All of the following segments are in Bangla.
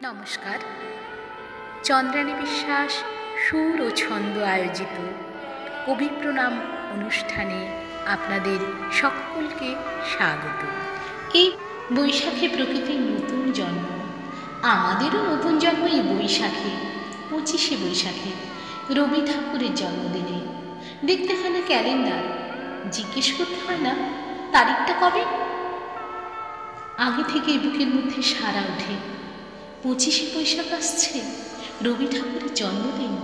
নমস্কার। চন্দ্রানী বিশ্বাস সুর ও ছন্দ আয়োজিত কবি প্রণাম অনুষ্ঠানে আপনাদের সকলকে স্বাগত। এই বৈশাখে প্রকৃতির নতুন জন্ম, আমাদেরও নতুন জন্ম এই বৈশাখে, 25শে বৈশাখে, রবি ঠাকুরের জন্মদিনে। দেখতে হয় না ক্যালেন্ডার, জিজ্ঞেস করতে হয় না তারিখটা কবে, আগে থেকে বুকের মধ্যে সারা ওঠে 25শে বৈশাখ আসছে, রবি ঠাকুরের জন্মদিন।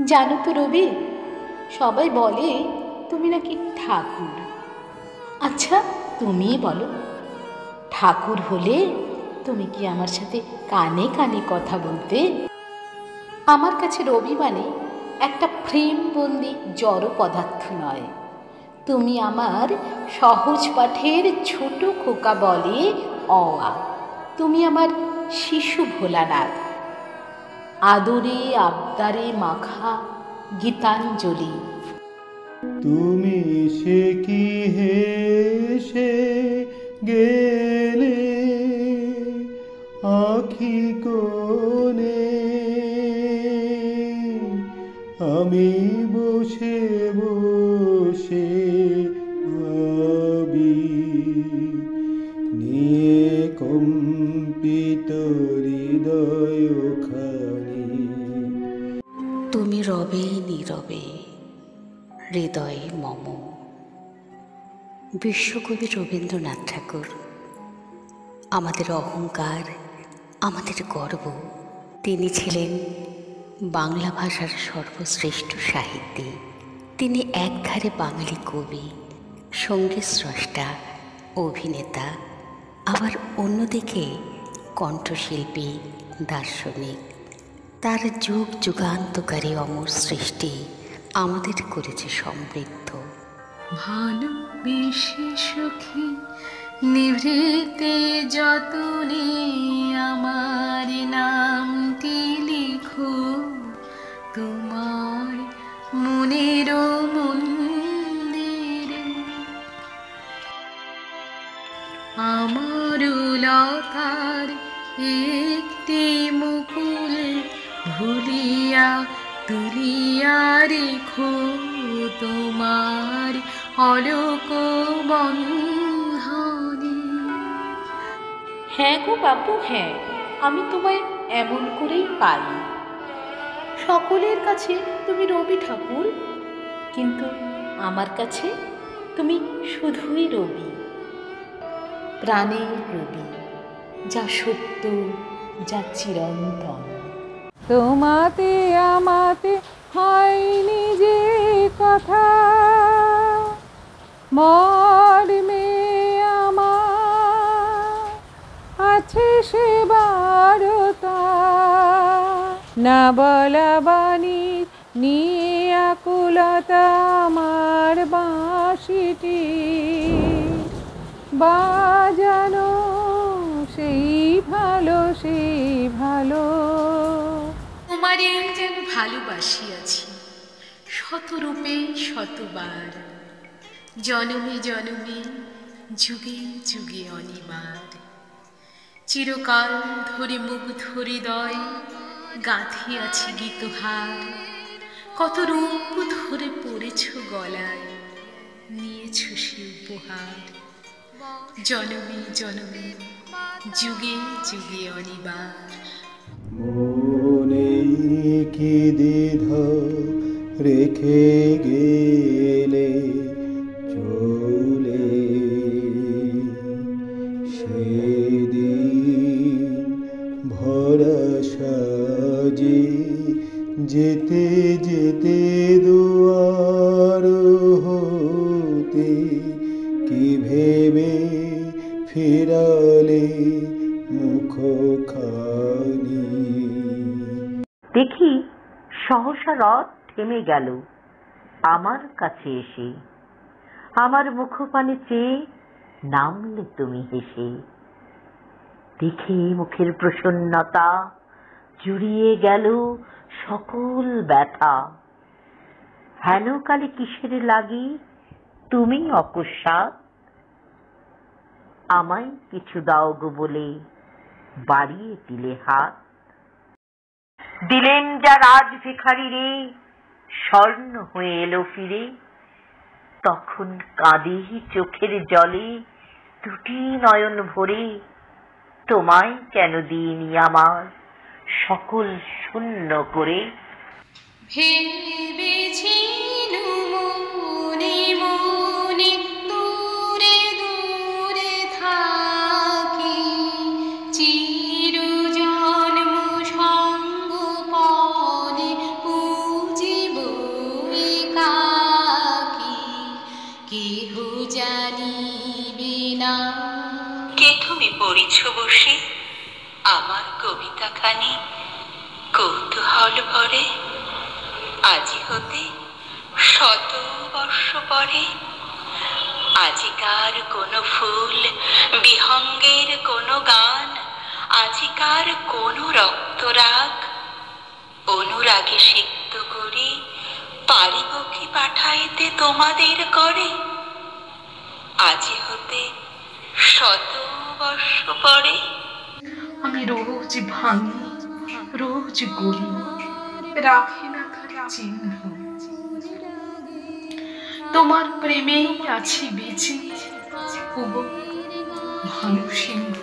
জানো তো রবি, সবাই বলে তুমি নাকি ঠাকুর। আচ্ছা তুমিই বলো, ঠাকুর হলে তুমি কি আমার সাথে কানে কানে কথা বলতে? আমার কাছে রবি মানে একটা ফ্রেমবন্দি জড় পদার্থ নয়, তুমি আমার সহজ পাঠের ছোট খোকা বলে অয়া, তুমি আমার শিশু ভোলানাথ, আদরে আবদারে মাখা গীতাঞ্জলি। তুমি সে কি হেসে গেলে আখি কোণে, আমি বসে বসে ভাবি নিয়ে কম্পিত হৃদয় খানি। তুমি রবে নীরবে হৃদয়ে মম। বিশ্বকবি রবীন্দ্রনাথ ঠাকুর আমাদের অহংকার, আমাদের গর্ব। তিনি ছিলেন বাংলা ভাষার সর্বশ্রেষ্ঠ সাহিত্যিক। তিনি একধারে বাঙালি কবি, সঙ্গীত স্রষ্টা, অভিনেতা, আবার অন্যদিকে কণ্ঠশিল্পী, দার্শনিক। তার যুগ যুগান্তকারী অমর সৃষ্টি আমাদের করেছে সমৃদ্ধ। ভালোবেসে সখী নিভৃতে যতনে আমার নামটি লিখো, তোমার মনের মন্দিরে। আমার লতার একটি মুকুল ভুলিয়া তুলিয়া রেখো, তোমার অলোক বন্ধনে। হ্যাঁ গো বাপু, হ্যাঁ, আমি তোমায় এমন করেই পাই। সকলের কাছে তুমি রবি ঠাকুর, কিন্তু আমার কাছে তুমি শুধুই রবি, প্রাণের রবি, যা সত্য, যা চিরন্তন। তোমাতে আমাতে হয়নি যে কথা, মর্মে আমার আছে সে বারতা। না বলা বাণী নিয়ে আকুলতা আমার বাঁশিটি বাজানো, সেই ভালো, সেই ভালো। তোমারে যেন ভালোবাসিয়াছি শতরূপে শতবার, জনমে জনমে যুগে যুগে অনিবার। চিরকাল ধরে মুগ্ধ হৃদয় গাঁথিয়াছি গীতহার, কত রূপ ধরে পড়েছ গলায়, নিয়েছ সে উপহার। জনমে জনমে যুগে যুগে অনিবার। মনে কি দ্বিধা রেখে গেলে চলে, সেদিন ভরা সাজে যেতে যেতে দুয়ার হতে কি ভেবে ফিরালে মুখখানি। দেখি সহসা রথ থেমে গেল আমার কাছে এসে, আমার মুখপানে চেয়ে নামলে তুমি হেসে। দেখে মুখের প্রসন্নতা জুড়িয়ে গেল সকল ব্যথা। হেন কালে কিসের লাগি তুমি অকস্মাৎ, আমায় কিছু দাও গো বলে বাড়িয়ে দিলে হাত। দিলেন যা রাজ ভিখারি রে, স্বর্ণ হয়ে এলো ফিরে। তখন কাঁদি চোখের জলে দুটি নয়ন ভরে, তোমায় কেন দিইনি আমার সকল শূন্য করে। ভেবেছিলুম মনে মনে দূরে দূরে থাকি, চিরজন্ম সঙ্গপনে পুজিব একাকী, কেহ জানিবে না। কে তুমি পড়িছ বসে আমার কবিতাখানি কৌতূহল ভরে? আজি হতে 100 বর্ষ পরে আজিকার কোন ফুল বিহঙ্গের কোন গান, আজিকার কোন রক্তরাগ অনুরাগে সিক্ত করে পারিব কি পাঠাইতে তোমাদের করে? আজি হতে 100 বর্ষ পরে আমি রোজ ভাঙি রোজ গড়ি, রাখি না তার চিহ্ন। তোমার প্রেমেই আছি বেঁচে, ওগো ভানু সিংহ।